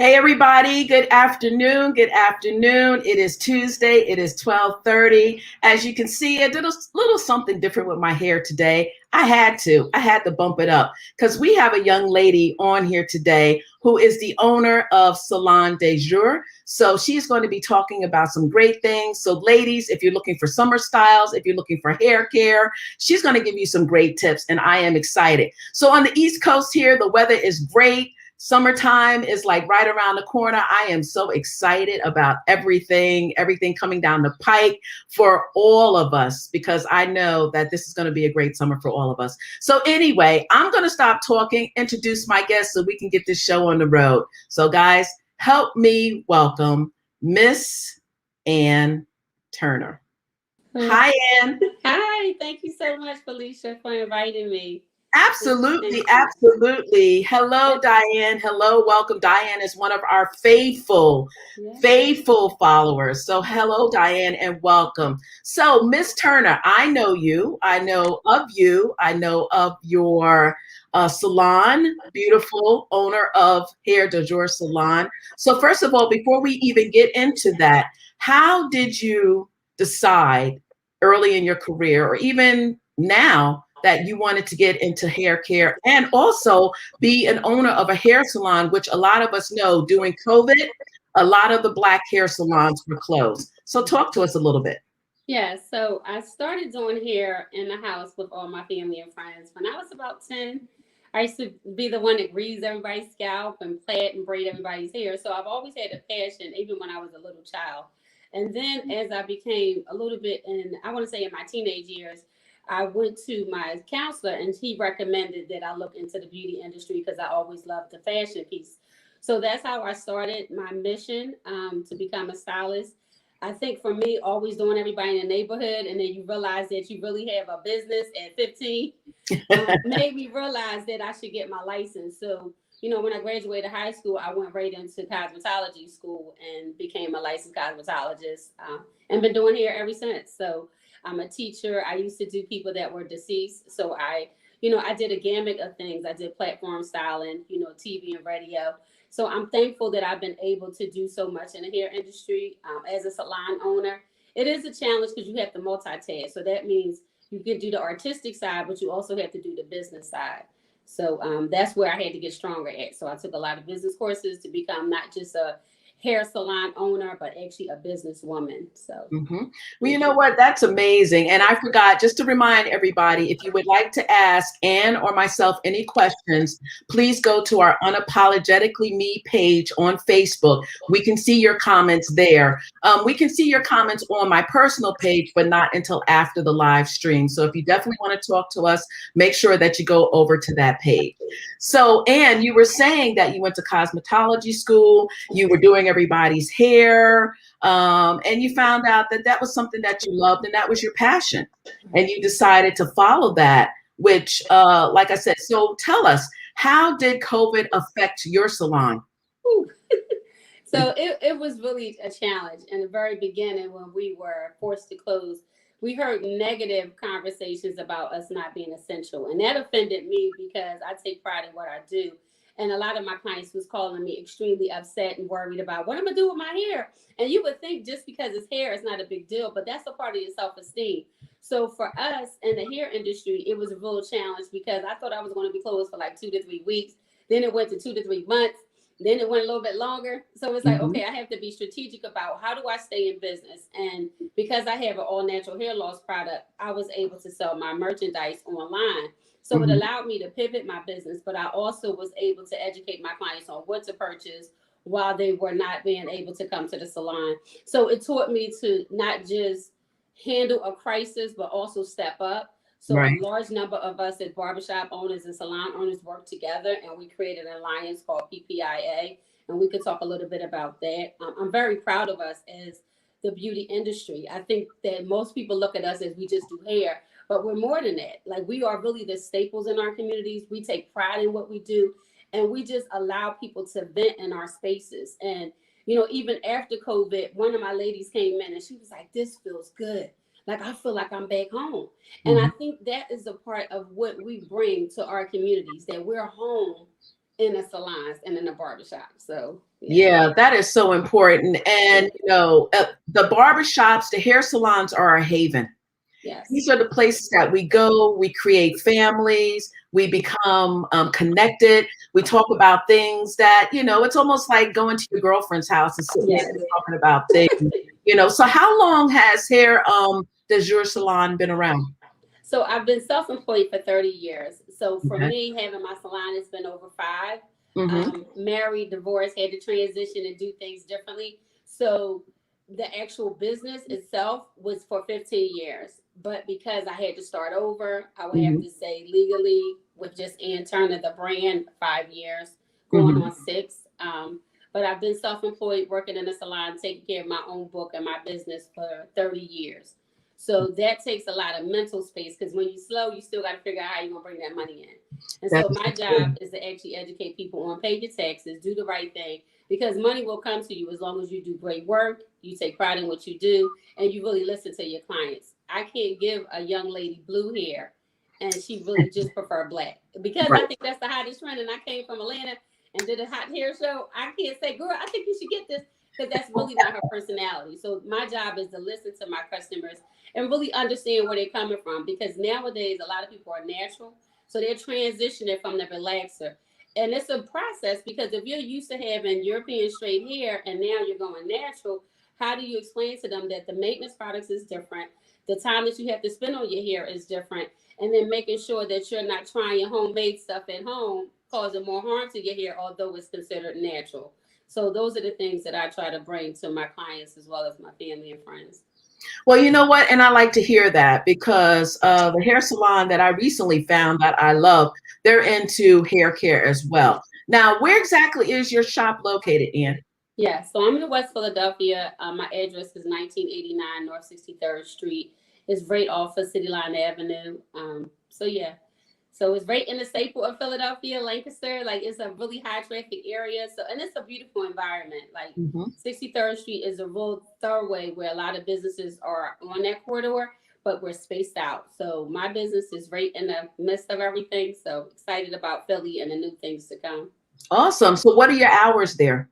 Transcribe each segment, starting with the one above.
Hey everybody, good afternoon. Good afternoon. It is Tuesday. It is 12:30. As you can see, I did a little something different with my hair today. I had to bump it up because we have a young lady on here today who is the owner of Salon de Jour. So she's going to be talking about some great things. So ladies, if you're looking for summer styles, if you're looking for hair care, she's going to give you some great tips and I am excited. So on the East Coast here, the weather is great. Summertime is like right around the corner. I am so excited about everything coming down the pike for all of us, because I know that this is going to be a great summer for all of us. So anyway, I'm going to stop talking, introduce my guest so we can get this show on the road. So guys, help me welcome Miss Ann Turner. Hi, Ann. Hi, thank you so much, Felicia, for inviting me. Absolutely, Thank you. absolutely. Hello, Diane. Hello, welcome. Diane is one of our Yeah. faithful followers. So, hello, Diane, and welcome. So, Miss Turner, I know you. I know of you. I know of your salon, beautiful owner of Hair de Jour Salon. So, first of all, before we even get into that, how did you decide early in your career, or even now, that you wanted to get into hair care and also be an owner of a hair salon, which a lot of us know during COVID, a lot of the Black hair salons were closed. So talk to us a little bit. Yeah, so I started doing hair in the house with all my family and friends when I was about 10. I used to be the one that greased everybody's scalp and plait and braid everybody's hair. So I've always had a passion, even when I was a little child. And then as I became a little bit I want to say in my teenage years, I went to my counselor and he recommended that I look into the beauty industry because I always loved the fashion piece. So that's how I started my mission to become a stylist. I think for me, always doing everybody in the neighborhood, and then you realize that you really have a business at 15, made me realize that I should get my license. So, when I graduated high school, I went right into cosmetology school and became a licensed cosmetologist, and been doing hair ever since. So, I'm a teacher. I used to do people that were deceased. So, I did a gamut of things. I did platform styling, TV and radio. So I'm thankful that I've been able to do so much in the hair industry as a salon owner. It is a challenge because you have to multitask. So that means you can do the artistic side, but you also have to do the business side. So that's where I had to get stronger at. So I took a lot of business courses to become not just a hair salon owner, but actually a businesswoman. So Mhm. Well, you know what? That's amazing. And I forgot just to remind everybody, if you would like to ask Ann or myself any questions, please go to our Unapologetically Me page on Facebook. We can see your comments there. We can see your comments on my personal page, but not until after the live stream. So if you definitely want to talk to us, make sure that you go over to that page. So, Ann, you were saying that you went to cosmetology school, you were doing everybody's hair, and you found out that that was something that you loved and that was your passion, and you decided to follow that, which like I said, so tell us, how did COVID affect your salon? So it was really a challenge in the very beginning when we were forced to close. We heard negative conversations about us not being essential, and that offended me because I take pride in what I do. And a lot of my clients was calling me extremely upset and worried about what I'm gonna do with my hair. And you would think just because it's hair, it's not a big deal, but that's a part of your self-esteem. So for us in the hair industry, it was a real challenge because I thought I was going to be closed for like 2 to 3 weeks. Then it went to 2 to 3 months. Then it went a little bit longer. So it's like, Mhm. okay, I have to be strategic about how do I stay in business. And because I have an all natural hair loss product, I was able to sell my merchandise online. So it Mhm. allowed me to pivot my business, but I also was able to educate my clients on what to purchase while they were not being able to come to the salon. So it taught me to not just handle a crisis, but also step up. So a Right. large number of us as barbershop owners and salon owners worked together, and we created an alliance called PPIA. And we could talk a little bit about that. I'm very proud of us as the beauty industry. I think that most people look at us as we just do hair, but we're more than that. Like we are really the staples in our communities. We take pride in what we do, and we just allow people to vent in our spaces. And even after COVID, one of my ladies came in and she was like, "This feels good. Like I feel like I'm back home." And I Mhm. think that is a part of what we bring to our communities, that we're home in the salons and in the barbershop. So yeah. Yeah, that is so important. And, the barbershops, the hair salons are a haven. Yes. These are the places that we go, we create families, we become connected. We talk about things that, it's almost like going to your girlfriend's house and sitting there Yes. and talking about things. So how long has the Jour Salon been around? So I've been self-employed for 30 years. So for Okay. me, having my salon has been over five. Mm-hmm. Married, divorced, had to transition and do things differently. So the actual business itself was for 15 years. But because I had to start over, I would have Mm-hmm. to say legally with just Ann Turner, the brand, 5 years, going Mm-hmm. on six. But I've been self-employed, working in a salon, taking care of my own book and my business for 30 years. So that takes a lot of mental space because when you slow, you still got to figure out how you're gonna bring that money in. And That so is my true. job is to actually educate people on pay your taxes, do the right thing, because money will come to you as long as you do great work, you take pride in what you do, and you really listen to your clients. I can't give a young lady blue hair and she really just prefer black because Right. I think that's the hottest trend. And I came from Atlanta and did a hot hair show. I can't say, girl, I think you should get this because that's really not her personality. So my job is to listen to my customers and really understand where they're coming from because nowadays a lot of people are natural, so they're transitioning from the relaxer. And it's a process because if you're used to having European straight hair and now you're going natural, how do you explain to them that the maintenance products is different, the time that you have to spend on your hair is different, and then making sure that you're not trying homemade stuff at home, causing more harm to your hair, although it's considered natural. So those are the things that I try to bring to my clients as well as my family and friends. Well, you know what? And I like to hear that because the hair salon that I recently found that I love, they're into hair care as well. Now, where exactly is your shop located, Ian? Yeah, so I'm in West Philadelphia. My address is 1989 North 63rd Street. It's right off of City Line Avenue. So yeah, so it's right in the staple of Philadelphia, Lancaster. Like it's a really high traffic area. So and it's a beautiful environment. Like Mm-hmm. 63rd Street is a real thoroughway where a lot of businesses are on that corridor, but we're spaced out. So my business is right in the midst of everything. So excited about Philly and the new things to come. Awesome. So, what are your hours there?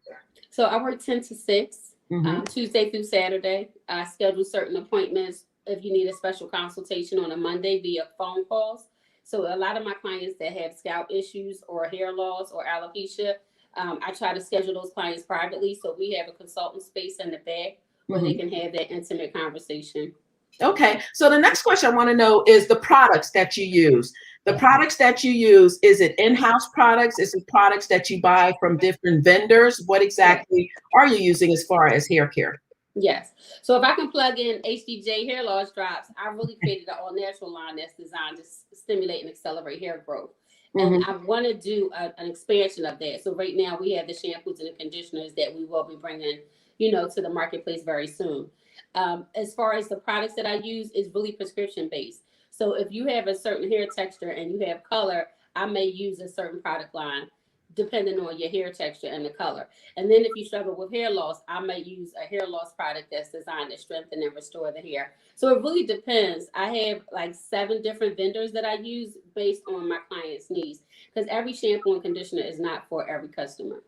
So I work 10 to 6, Mm-hmm. Tuesday through Saturday. I schedule certain appointments if you need a special consultation on a Monday via phone calls. So a lot of my clients that have scalp issues or hair loss or alopecia, I try to schedule those clients privately. So we have a consultant space in the back where they Mm-hmm. can have that intimate conversation. Okay. So, the next question I want to know is the products that you use. The products that you use, is it in-house products? Is it products that you buy from different vendors? What Yeah. exactly are you using as far as hair care? Yes. So if I can plug in HDJ hair loss drops, I really created an all natural line that's designed to stimulate and accelerate hair growth. And Mm-hmm. I want to do an expansion of that. So right now we have the shampoos and the conditioners that we will be bringing, to the marketplace very soon. As far as the products that I use, is really prescription based. So if you have a certain hair texture and you have color, I may use a certain product line depending on your hair texture and the color. And then if you struggle with hair loss, I might use a hair loss product that's designed to strengthen and restore the hair. So it really depends. I have like 7 different vendors that I use based on my client's needs because every shampoo and conditioner is not for every customer.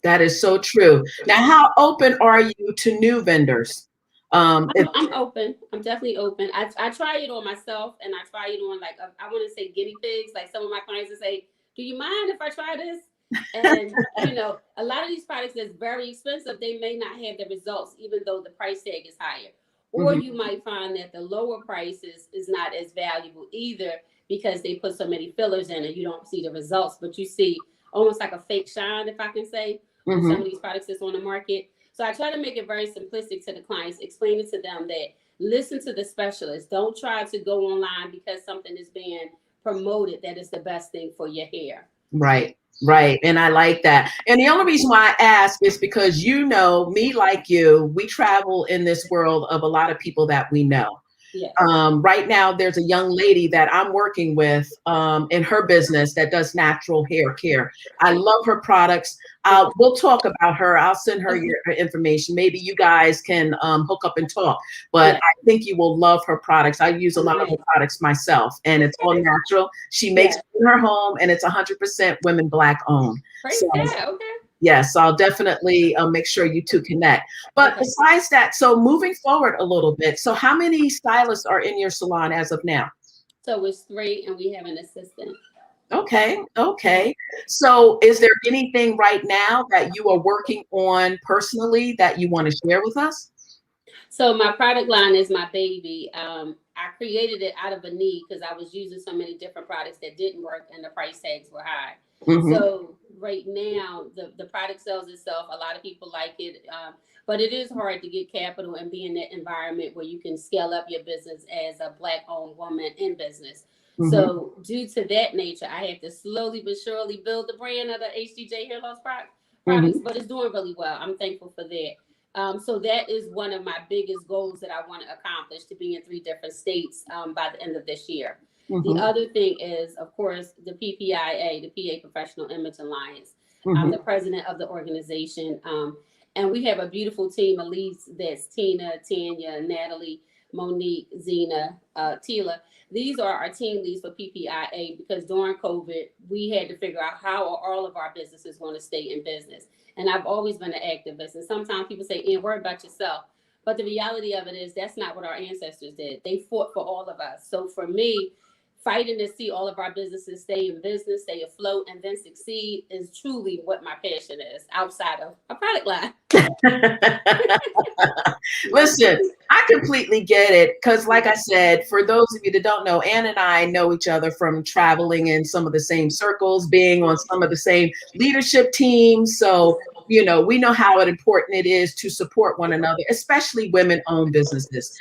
That is so true. Now, how open are you to new vendors? If I'm open. I'm definitely open. I try it on myself and I try it on like I want to say guinea pigs. Like some of my clients will say, "Do you mind if I try this?" And a lot of these products that's very expensive, they may not have the results, even though the price tag is higher. Or Mhm. you might find that the lower prices is not as valuable either because they put so many fillers in it. You don't see the results, but you see almost like a fake shine, if I can say, on some of Mhm. these products that's on the market. So I try to make it very simplistic to the clients, explaining to them that listen to the specialist. Don't try to go online because something is being promoted that is the best thing for your hair. Right, right. And I like that. And the only reason why I ask is because me like you, we travel in this world of a lot of people that we know. Yes. Right now, there's a young lady that I'm working with in her business that does natural hair care. I love her products. We'll talk about her. I'll send her your information. Maybe you guys can hook up and talk. But Yes. I think you will love her products. I use a lot of her products myself, and it's all natural. She makes Yes. it in her home, and it's 100% women Black owned. So Praise God. Okay. yes, I'll definitely make sure you two connect. But Okay. besides that, so moving forward a little bit, so how many stylists are in your salon as of now? So it's three, and we have an assistant. Okay, okay. So is there anything right now that you are working on personally that you want to share with us? So my product line is my baby. I created it out of a need because I was using so many different products that didn't work and the price tags were high. Hmm. So right now the product sells itself. A lot of people like it, but it is hard to get capital and be in that environment where you can scale up your business as a Black owned woman in business. Hmm. So due to that nature, I have to slowly but surely build the brand of the HDJ hair loss products, Hmm. but it's doing really well. I'm thankful for that. So that is one of my biggest goals that I want to accomplish, to be in three different states by the end of this year. The Hmm. other thing is, of course, the PPIA, the PA Professional Image Alliance. I'm Hmm. the president of the organization, and we have a beautiful team of leads. That's Tina, Tanya, Natalie, Monique, Zena, Tila. These are our team leads for PPIA because during COVID, we had to figure out how are all of our businesses going to stay in business. And I've always been an activist. And sometimes people say, "Ian, worry about yourself." But the reality of it is that's not what our ancestors did. They fought for all of us. So for me, fighting to see all of our businesses stay in business, stay afloat, and then succeed is truly what my passion is outside of a product line. Listen, I completely get it because, like I said, for those of you that don't know, Ann and I know each other from traveling in some of the same circles, being on some of the same leadership teams. So, we know how important it is to support one another, especially women owned businesses.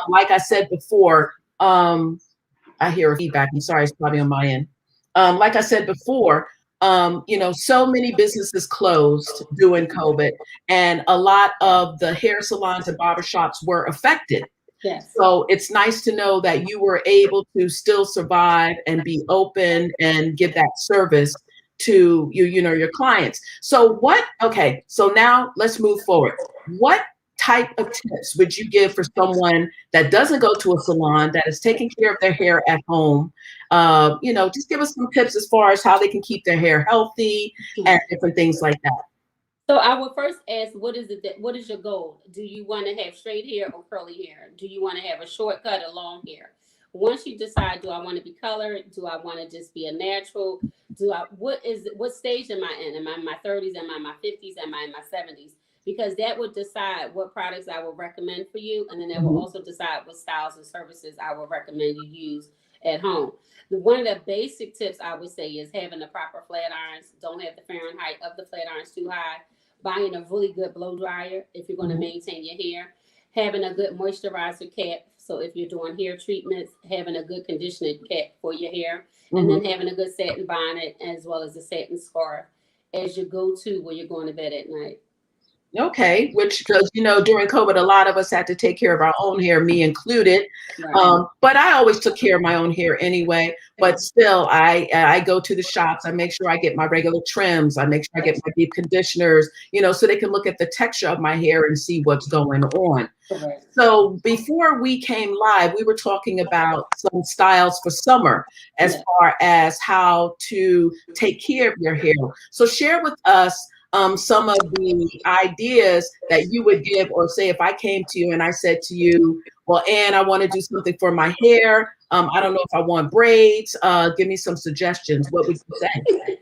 Like I said before, I hear a feedback. I'm sorry, it's probably on my end. Like I said before, so many businesses closed during COVID, and a lot of the hair salons and barbershops were affected. Yes. So it's nice to know that you were able to still survive and be open and give that service to your clients. Okay, so now let's move forward. What type of tips would you give for someone that doesn't go to a salon, that is taking care of their hair at home? Just give us some tips as far as how they can keep their hair healthy and different things like that. So I would first ask, what is your goal? Do you want to have straight hair or curly hair? Do you want to have a short cut or long hair? Once you decide, do I want to be colored? Do I want to just be a natural? What stage am I in? Am I in my 30s? Am I in my 50s? Am I in my 70s? Because that would decide what products I will recommend for you. And then that will Mhm. also decide what styles and services I will recommend you use at home. One of the basic tips I would say is having the proper flat irons. Don't have the Fahrenheit of the flat irons too high. Buying a really good blow dryer if you're going to Mhm. maintain your hair. Having a good moisturizer cap. So if you're doing hair treatments, having a good conditioning cap for your hair. And Mhm. then having a good satin bonnet as well as a satin scarf as your go-to when you're going to bed at night. Okay, which because during COVID, a lot of us had to take care of our own hair, me included. Right. But I always took care of my own hair anyway. But still, I go to the shops. I make sure I get my regular trims. I make sure I get my deep conditioners. So they can look at the texture of my hair and see what's going on. Correct. So before we came live, we were talking about some styles for summer as Yeah. far as how to take care of your hair. So share with us some of the ideas that you would give, or say if I came to you and I said to you, well, Ann, I want to do something for my hair. I don't know if I want braids. Give me some suggestions. What would you say?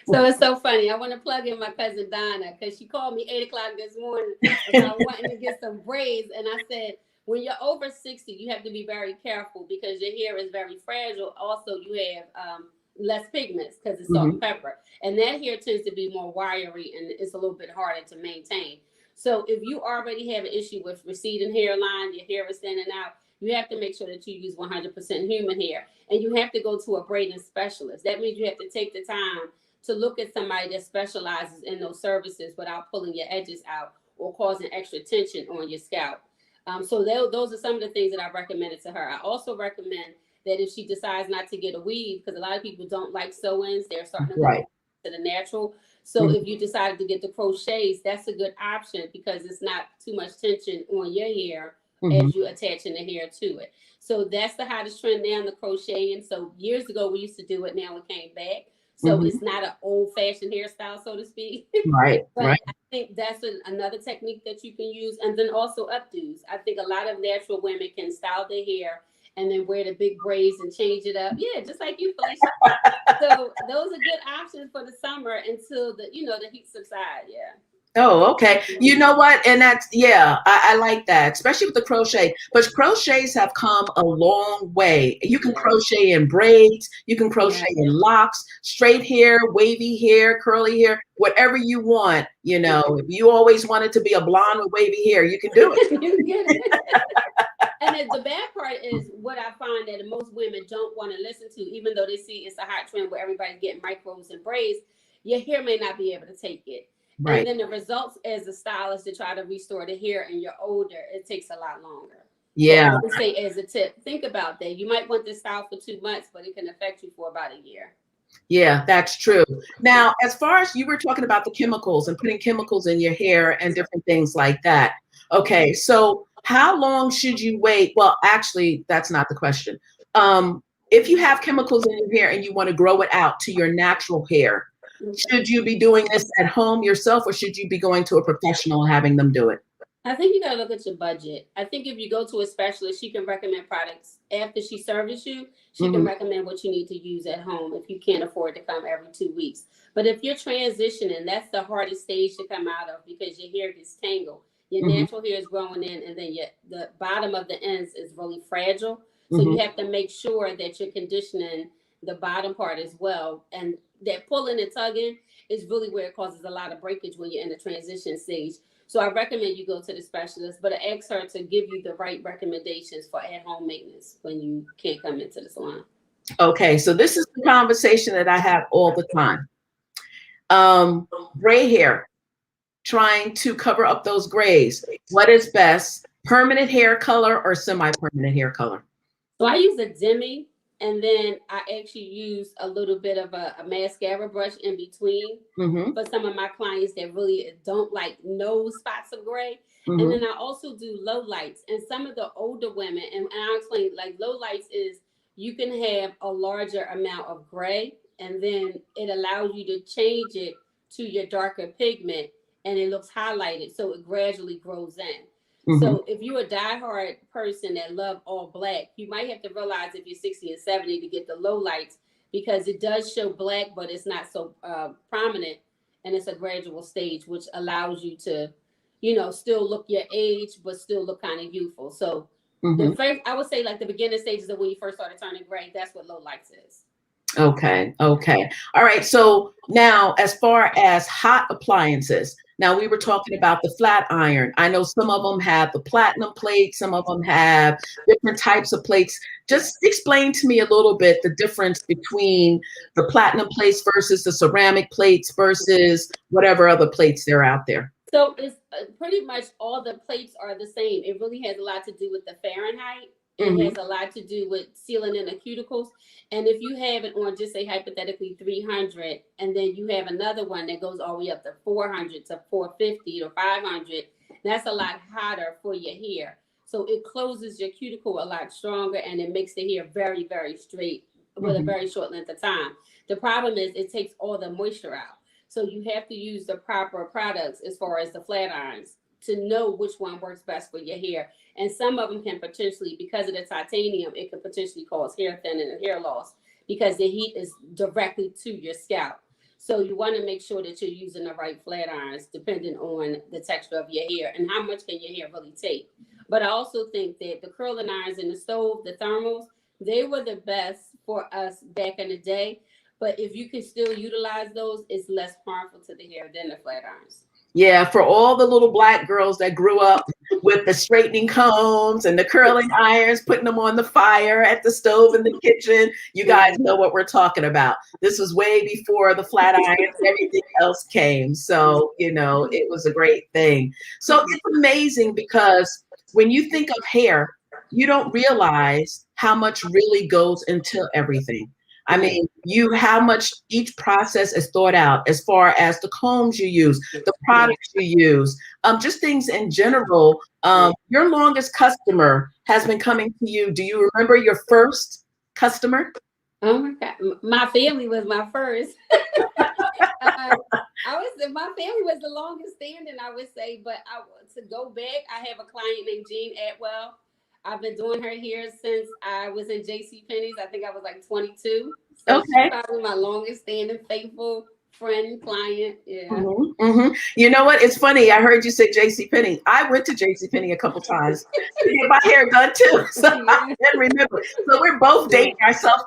So it's so funny. I want to plug in my cousin Donna because she called me 8 o'clock this morning about wanting to get some braids. And I said, when you're over 60, you have to be very careful because your hair is very fragile. Also, you have less pigments because it's salt Hmm. and pepper. And that hair tends to be more wiry and it's a little bit harder to maintain. So if you already have an issue with receding hairline, your hair is thinning out, you have to make sure that you use 100% human hair. And you have to go to a braiding specialist. That means you have to take the time to look at somebody that specializes in those services without pulling your edges out or causing extra tension on your scalp. So those are some of the things that I recommended to her. I also recommend that if she decides not to get a weave, because a lot of people don't like sew-ins, they're starting to go Right. to the natural. So Mhm. if you decide to get the crochets, that's a good option because it's not too much tension on your hair Mhm. as you attaching the hair to it. So that's the hottest trend now, the crocheting. So years ago we used to do it, now it came back. So Mhm. it's not an old fashioned hairstyle, so to speak. Right. But Right. I think that's another technique that you can use. And then also updos. I think a lot of natural women can style their hair and then wear the big braids and change it up. Yeah, just like you, Felicia. So those are good options for the summer until the heat subside. Yeah. Oh, okay. You Mhm. know what? And that's, yeah, I like that, especially with the crochet. But crochets have come a long way. You can Yeah. crochet in braids, you can crochet Yeah. in locks, straight hair, wavy hair, curly hair, whatever you want. Yeah. If you always wanted to be a blonde with wavy hair, you can do it. You get it. And then the bad part is what I find that most women don't want to listen to, even though they see it's a hot trend where everybody's getting micros and braids, your hair may not be able to take it. And Right. then the results as a stylist to try to restore the hair and you're older, it takes a lot longer. So I Yeah. always say as a tip, think about that. You might want this style for 2 months, but it can affect you for about a year. Yeah, that's true. Now, as far as you were talking about the chemicals and putting chemicals in your hair and different things like that. Okay, so how long should you wait? Well, actually, that's not the question. If you have chemicals in your hair and you want to grow it out to your natural hair, should you be doing this at home yourself or should you be going to a professional and having them do it? I think you gotta look at your budget. I think if you go to a specialist, she can recommend products after she services you. She can Hmm. recommend what you need to use at home if you can't afford to come every 2 weeks. But if you're transitioning, that's the hardest stage to come out of because your hair gets tangled. Your Hmm. natural hair is growing in, and then the bottom of the ends is really fragile. So Hmm. you have to make sure that you're conditioning the bottom part as well. And that pulling and tugging is really where it causes a lot of breakage when you're in the transition stage. So I recommend you go to the specialist, but I ask her to give you the right recommendations for at-home maintenance when you can't come into the salon. Okay, so this is the conversation that I have all the time. Gray hair, trying to cover up those grays. What is best, permanent hair color or semi-permanent hair color? So I use a demi, and then I actually use a little bit of a mascara brush in between Hmm. for some of my clients that really don't like no spots of gray. And Hmm. then I also do low lights. And some of the older women, and I'll explain, like low lights is you can have a larger amount of gray, and then it allows you to change it to your darker pigment, and it looks highlighted, so it gradually grows in. Hmm. So if you're a diehard person that love all black, you might have to realize if you're 60 and 70 to get the low lights because it does show black, but it's not so prominent, and it's a gradual stage, which allows you to, still look your age, but still look kind of youthful. So the Hmm. first, I would say, like the beginning stages of when you first started turning gray, that's what low lights is. Okay, okay. All right. So now, as far as hot appliances, now we were talking about the flat iron. I know some of them have the platinum plate, some of them have different types of plates. Just explain to me a little bit the difference between the platinum plates versus the ceramic plates versus whatever other plates there are out there. So it's pretty much all the plates are the same. It really has a lot to do with the Fahrenheit. It Hmm. has a lot to do with sealing in the cuticles. And if you have it on, just say hypothetically 300, and then you have another one that goes all the way up to 400 to 450 to 500, that's a lot hotter for your hair. So it closes your cuticle a lot stronger and it makes the hair very, very straight with a Hmm. very short length of time. The problem is it takes all the moisture out. So you have to use the proper products as far as the flat irons to know which one works best for your hair. And some of them can potentially, because of the titanium, it could potentially cause hair thinning and hair loss because the heat is directly to your scalp. So you want to make sure that you're using the right flat irons depending on the texture of your hair and how much can your hair really take. But I also think that the curling irons in the stove, the thermals, they were the best for us back in the day, but if you can still utilize those, it's less harmful to the hair than the flat irons. Yeah, for all the little black girls that grew up with the straightening combs and the curling irons, putting them on the fire at the stove in the kitchen, you guys know what we're talking about. This was way before the flat irons and everything else came. So, it was a great thing. So it's amazing because when you think of hair, you don't realize how much really goes into everything. I Right. mean, how much each process is thought out as far as the combs you use, the Yeah. products you use, just things in general. Right. Your longest customer has been coming to you. Do you remember your first customer? Oh my God. My family was my first. I was my family was the longest standing, I would say. But to go back, I have a client named Jean Atwell. I've been doing her hair since I was in J.C. Penney's. I think I was like 22. So she's Okay. probably my longest standing faithful friend, client. Yeah. You know what? It's funny. I heard you say J.C. Penney. I went to J.C. Penney a couple times to get my hair done too. So I Yeah. can remember. So we're both dating ourselves.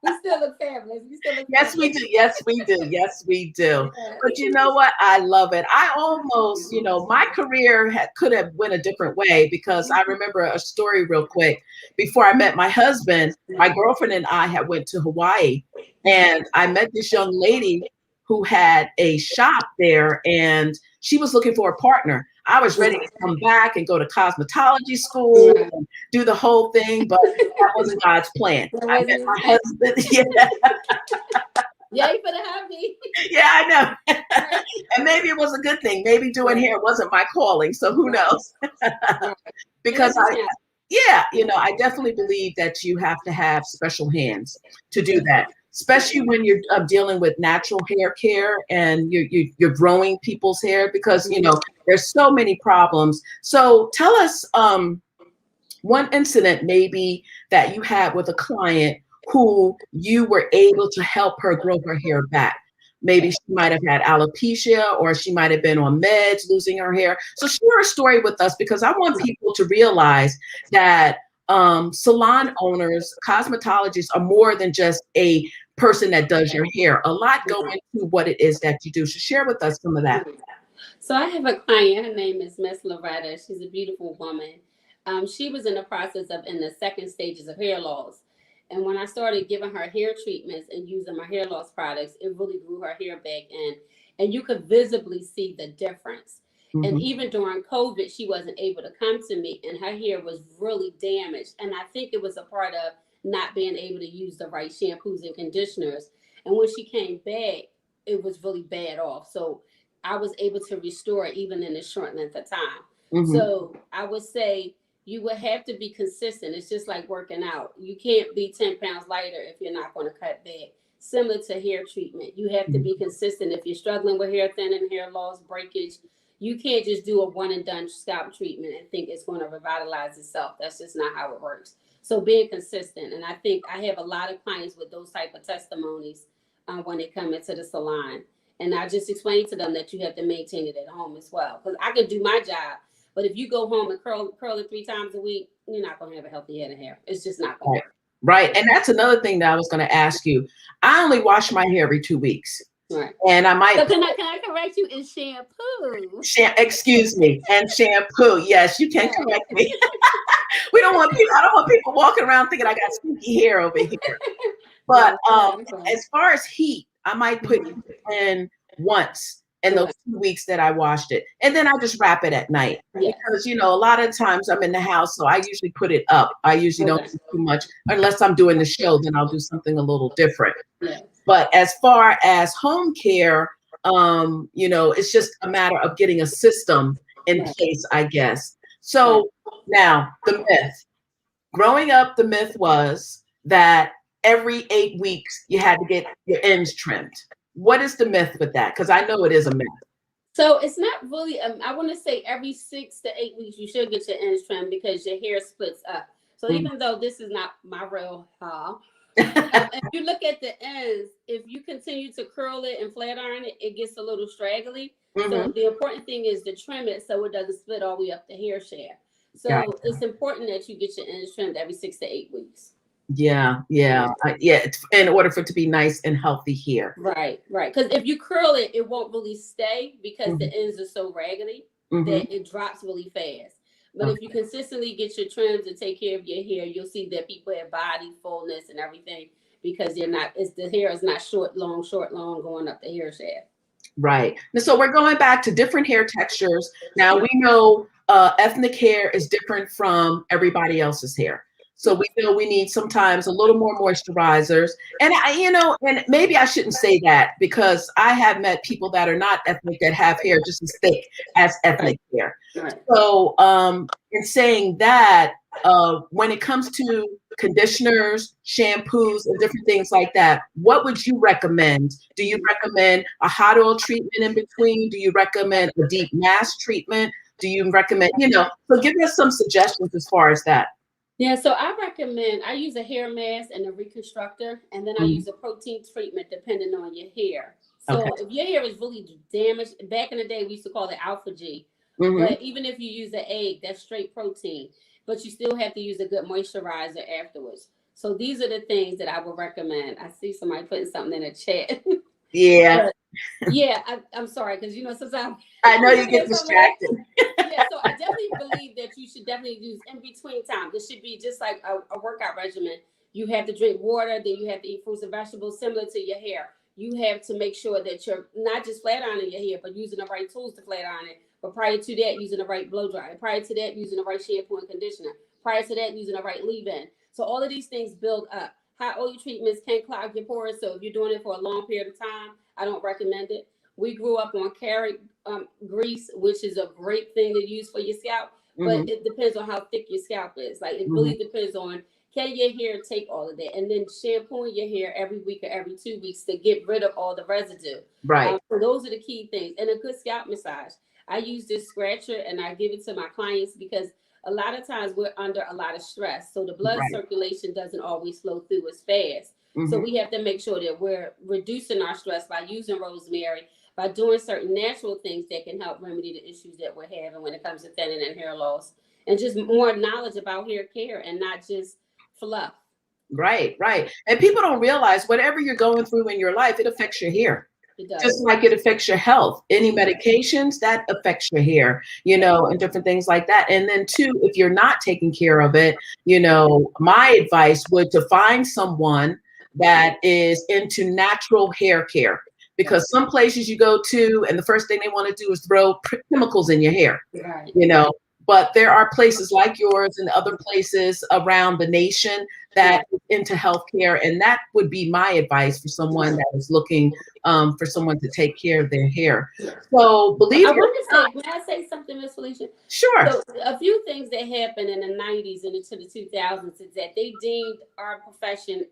We still look fabulous. We still look Yes, we fabulous. do. Yes, we do. Yes, we do. But you Yeah. know what? I love it. I almost, my career could have went a different way because I remember a story real quick. Before I met my husband, my girlfriend and I had went to Hawaii, and I met this young lady who had a shop there, and she was looking for a partner. I was ready to come back and go to cosmetology school Right. and do the whole thing, but that wasn't God's plan. That I met wasn't his my thing. husband. Yeah, Yay for the hubby. yeah, I know. Right. And maybe it was a good thing. Maybe doing Right. hair wasn't my calling. So who Right. knows? Right. And Because it's just not. yeah, I definitely believe that you have to have special hands to do that, especially when you're dealing with natural hair care and you're growing people's hair because, there's so many problems. So tell us, one incident maybe that you had with a client who you were able to help her grow her hair back. Maybe she might have had alopecia or she might have been on meds, losing her hair. So share a story with us because I want people to realize that salon owners, cosmetologists are more than just a person that does your hair. A lot go into what it is that you do. So share with us some of that. So I have a client. Her name is Miss Loretta. She's a beautiful woman. She was in the process of in the second stages of hair loss, and when I started giving her hair treatments and using my hair loss products, it really grew her hair back in, and you could visibly see the difference. And Mhm. even during COVID, she wasn't able to come to me, and her hair was really damaged. And I think it was a part of not being able to use the right shampoos and conditioners. And when she came back, it was really bad off. So I was able to restore it even in a short length of time. Mhm. So I would say you would have to be consistent. It's just like working out. You can't be 10 pounds lighter if you're not going to cut back. Similar to hair treatment, you have to Mhm. be consistent. If you're struggling with hair thinning, hair loss, breakage, you can't just do a one and done scalp treatment and think it's going to revitalize itself. That's just not how it works. So being consistent, and I think I have a lot of clients with those type of testimonies when they come into the salon. And I just explained to them that you have to maintain it at home as well. Because I could do my job, but if you go home and curl it 3 times a week, you're not going to have a healthy head of hair. It's just not going to Right. work. Right. And that's another thing that I was going to ask you. I only wash my hair every 2 weeks. Right. And I So might can I correct you in shampoo? excuse me, and shampoo. Yes, you can Right. correct me. We don't want people. I don't want people walking around thinking I got stinky hair over here. But No, I'm sorry. as far as heat, I might put Mhm. it in once in those Right. 2 weeks that I washed it, and then I just wrap it at night Yes. because a lot of times I'm in the house, so I usually put it up. I usually don't Okay. do too much unless I'm doing the show. Then I'll do something a little different. Yes. But as far as home care, it's just a matter of getting a system in Right. place, I guess. Right. So now the myth. Growing up, the myth was that every 8 weeks you had to get your ends trimmed. What is the myth with that? Because I know it is a myth. So it's not really. I want to say every 6 to 8 weeks you should get your ends trimmed because your hair splits up. So even though this is not my real hair, if you look at the ends, if you continue to curl it and flat iron it, it gets a little straggly. Hmm. So the important thing is to trim it so it doesn't split all the way up the hair shaft. Got So it's important that you get your ends trimmed every 6 to 8 weeks. Yeah, yeah, yeah. In order for it to be nice and healthy here. Right, right. Because if you curl it, it won't really stay because Hmm. the ends are so raggedy Hmm. that it drops really fast. But if you Okay. consistently get your trims and take care of your hair, you'll see that people have body fullness and everything because they're not. It's the hair is not short, long, going up the hair shaft. Right. And so we're going back to different hair textures. Now we know ethnic hair is different from everybody else's hair. So we know we need sometimes a little more moisturizers. And and maybe I shouldn't say that because I have met people that are not ethnic that have hair just as thick as Right. ethnic hair. Right. So in saying that, when it comes to conditioners, shampoos, and different things like that, what would you recommend? Do you recommend a hot oil treatment in between? Do you recommend a deep mask treatment? Do you recommend, so give us some suggestions as far as that. Yeah, so I use a hair mask and a reconstructor, and then I Mhm. use a protein treatment depending on your hair. Okay. So if your hair is really damaged, back in the day we used to call it alpha G. Hmm. But even if you use an egg, that's straight protein. But you still have to use a good moisturizer afterwards. So these are the things that I would recommend. I see somebody putting something in the chat. Yeah, But yeah, I'm sorry, because sometimes I know I'm you looking get at something else. distracted. Yeah, so I definitely believe that you should definitely use in between time. This should be just like a workout regimen. You have to drink water, then you have to eat fruits and vegetables similar to your hair. You have to make sure that you're not just flat ironing your hair, but using the right tools to flat iron it. But prior to that, using the right blow dryer. Prior to that, using the right shampoo and conditioner. Prior to that, using the right leave-in. So all of these things build up. Hot oil treatments can clog your pores. So if you're doing it for a long period of time, I don't recommend it. We grew up on carrot grease, which is a great thing to use for your scalp, but Hmm. it depends on how thick your scalp is. Like it Hmm. really depends on can your hair take all of that, and then shampooing your hair every week or every 2 weeks to get rid of all the residue. Right. So those are the key things, and a good scalp massage. I use this scratcher and I give it to my clients because a lot of times we're under a lot of stress, so the blood Right. circulation doesn't always flow through as fast. So Hmm. we have to make sure that we're reducing our stress by using rosemary, by doing certain natural things that can help remedy the issues that we're having when it comes to thinning and hair loss, and just more knowledge about hair care and not just fluff. Right. Right. And people don't realize whatever you're going through in your life, it affects your hair. It Just does. like it affects your health. Any Mhm. medications that affects your hair, Right. and different things like that. And then too, if you're not taking care of it, my advice would to find someone that is into natural hair care. Right. Because some places you go to and the first thing they want to do is throw chemicals in your hair, Right. you know. But there are places like yours and other places around the nation that is into healthcare, and that would be my advice for someone that is looking for someone to take care of their hair. So Well, believe I it or want to not, say, may I say something, Miss Felicia? sure. So a few things that happened in the 90s and into the 2000s is that they deemed our profession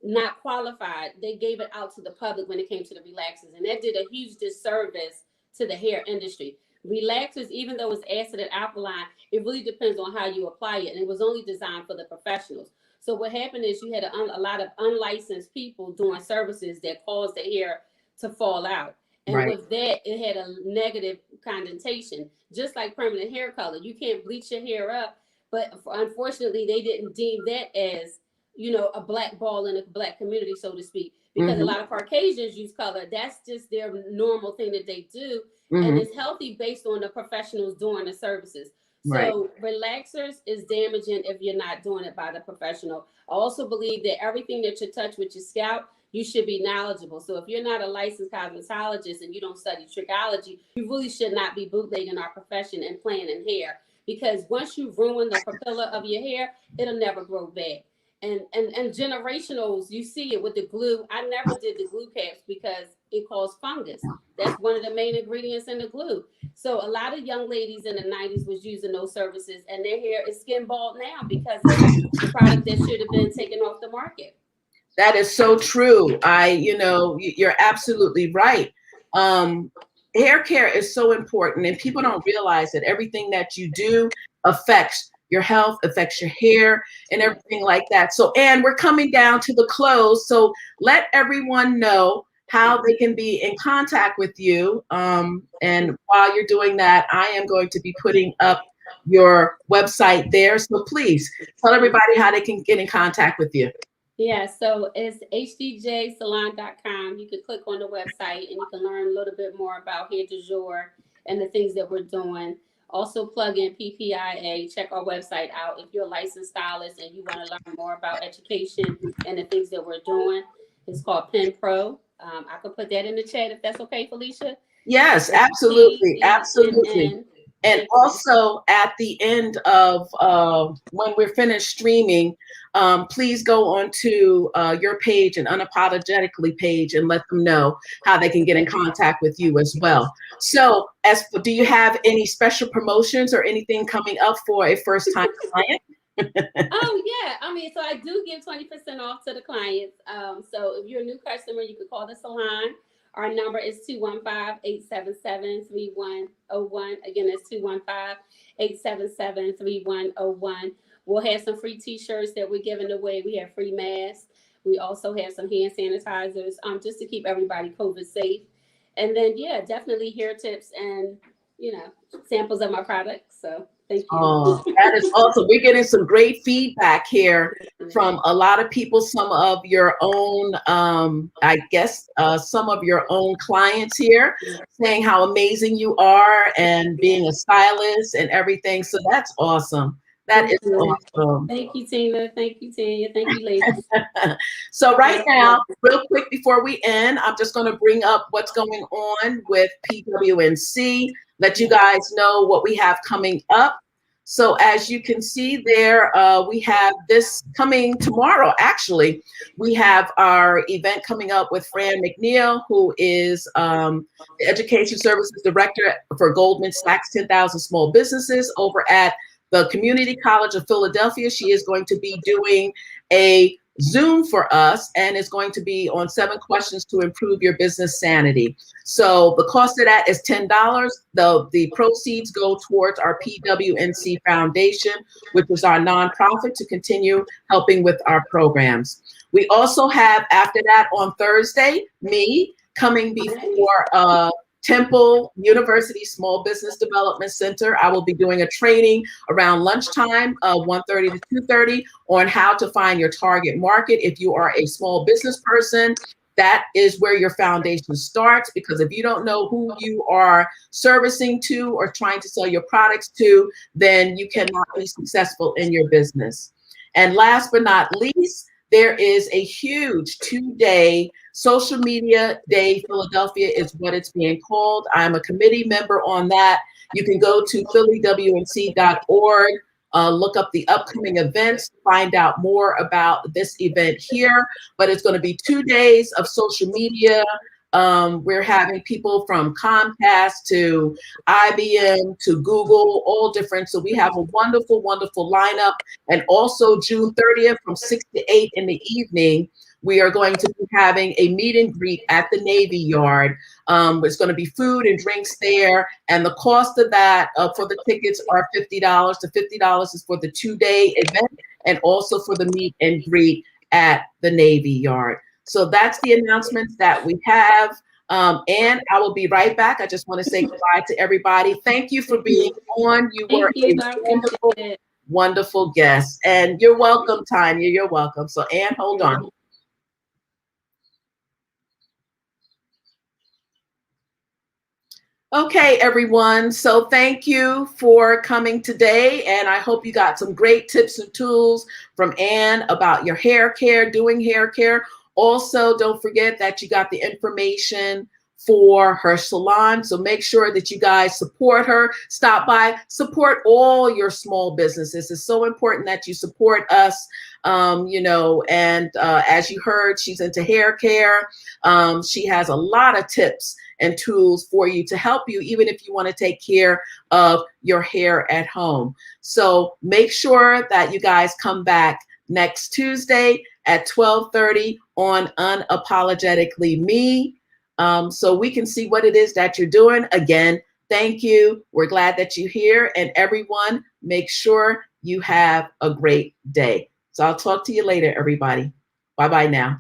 not qualified. They gave it out to the public when it came to the relaxers, and that did a huge disservice to the hair industry. Relaxers, even though it's acid and alkaline, it really depends on how you apply it, and it was only designed for the professionals. So what happened is you had a lot of unlicensed people doing services that caused the hair to fall out. And Right. with that, it had a negative connotation, just like permanent hair color. You can't bleach your hair up, but unfortunately, they didn't deem that as a black ball in a black community, so to speak, because a Hmm. lot of Caucasians use color. That's just their normal thing that they do, and Hmm. it's healthy based on the professionals doing the services. Right. So relaxers is damaging if you're not doing it by the professional. I also believe that everything that you touch with your scalp, you should be knowledgeable. So if you're not a licensed cosmetologist and you don't study trichology, you really should not be bootlegging our profession and playing in hair, because once you ruin the papilla of your hair, it'll never grow back. And generationals, you see it with the glue. I never did the glue caps because it caused fungus. That's one of the main ingredients in the glue. So a lot of young ladies in the 90s was using those services, and their hair is skin bald now because of the product that should have been taken off the market. That is so true. You're absolutely right. Um, Hair care is so important, and people don't realize that everything that you do affects your health, affects your hair, and Yeah. everything like that. So, and we're coming down to the close. So, let everyone know how they can be in contact with you. And while you're doing that, I am going to be putting up your website there. So, please tell everybody how they can get in contact with you. Yeah, so it's hdjsalon.com. You can click on the website and you can learn a little bit more about Hair du Jour and the things that we're doing. Also, plug in PPIA. Check our website out if you're a licensed stylist and you want to learn more about education and the things that we're doing. It's called Pen Pro. I could put that in the chat if that's okay, Felicia. Yes, It's absolutely, absolutely. TENN. And Thank you. also at the end of when we're finished streaming, please go onto your page and Unapologetically page and let them know how they can get in contact with you as well. So, do you have any special promotions or anything coming up for a first-time client? Oh yeah, I mean, so I do give 20% off to the clients. So if you're a new customer, you could call the salon. Our number is 215-877-3101. Again, it's 215-877-3101. We'll have some free t-shirts that we're giving away. We have free masks. We also have some hand sanitizers, just to keep everybody COVID safe. And then yeah, definitely hair tips and samples of my products. So thank you. Oh, that is awesome. We're getting some great feedback here from a lot of people, some of your own, I guess, some of your own clients here saying how amazing you are and being a stylist and everything. So that's awesome. That is awesome. Thank you, Tina. Thank you, Tanya. Thank you, ladies. So right now, real quick before we end, I'm just going to bring up what's going on with PWNC, let you guys know what we have coming up. So as you can see there, we have this coming tomorrow. Actually, we have our event coming up with Fran McNeil, who is the Education Services Director for Goldman Sachs 10,000 Small Businesses over at the Community College of Philadelphia. She is going to be doing a Zoom for us, and it's going to be on 7 questions to improve your business sanity. So the cost of that is $10. The proceeds go towards our PWNC Foundation, which is our nonprofit to continue helping with our programs. We also have, after that, on Thursday, me coming before Temple University Small Business Development Center. I will be doing a training around lunchtime, 1:30 to 2:30, on how to find your target market. If you are a small business person, that is where your foundation starts, because if you don't know who you are servicing to or trying to sell your products to, then you cannot be successful in your business. And last but not least, there is a huge 2-day social media day. Philadelphia is what it's being called. I'm a committee member on that. You can go to phillywnc.org, look up the upcoming events, find out more about this event here. But it's going to be 2 days of social media. We're having people from Comcast to IBM to Google, all different. So we have a wonderful, wonderful lineup. And also June 30th from 6 to 8 in the evening, we are going to be having a meet and greet at the Navy Yard. It's going to be food and drinks there. And the cost of that for the tickets are $50. The $50 is for the 2-day event and also for the meet and greet at the Navy Yard. So that's the announcements that we have. And I will be right back. I just want to say goodbye to everybody. Thank you for being on. You were a wonderful, wonderful guest. And you're welcome, Tanya. You're welcome. So, Ann, hold on. Okay, everyone. So thank you for coming today. And I hope you got some great tips and tools from Ann about your hair care, doing hair care. Also, don't forget that you got the information for her salon. So make sure that you guys support her. Stop by, support all your small businesses. It's so important that you support us. And as you heard, she's into hair care. She has a lot of tips and tools for you to help you, even if you want to take care of your hair at home. So make sure that you guys come back next Tuesday at 12:30 on Unapologetically Me, so we can see what it is that you're doing. Again, thank you. We're glad that you're here. And everyone, make sure you have a great day. So I'll talk to you later, everybody. Bye-bye now.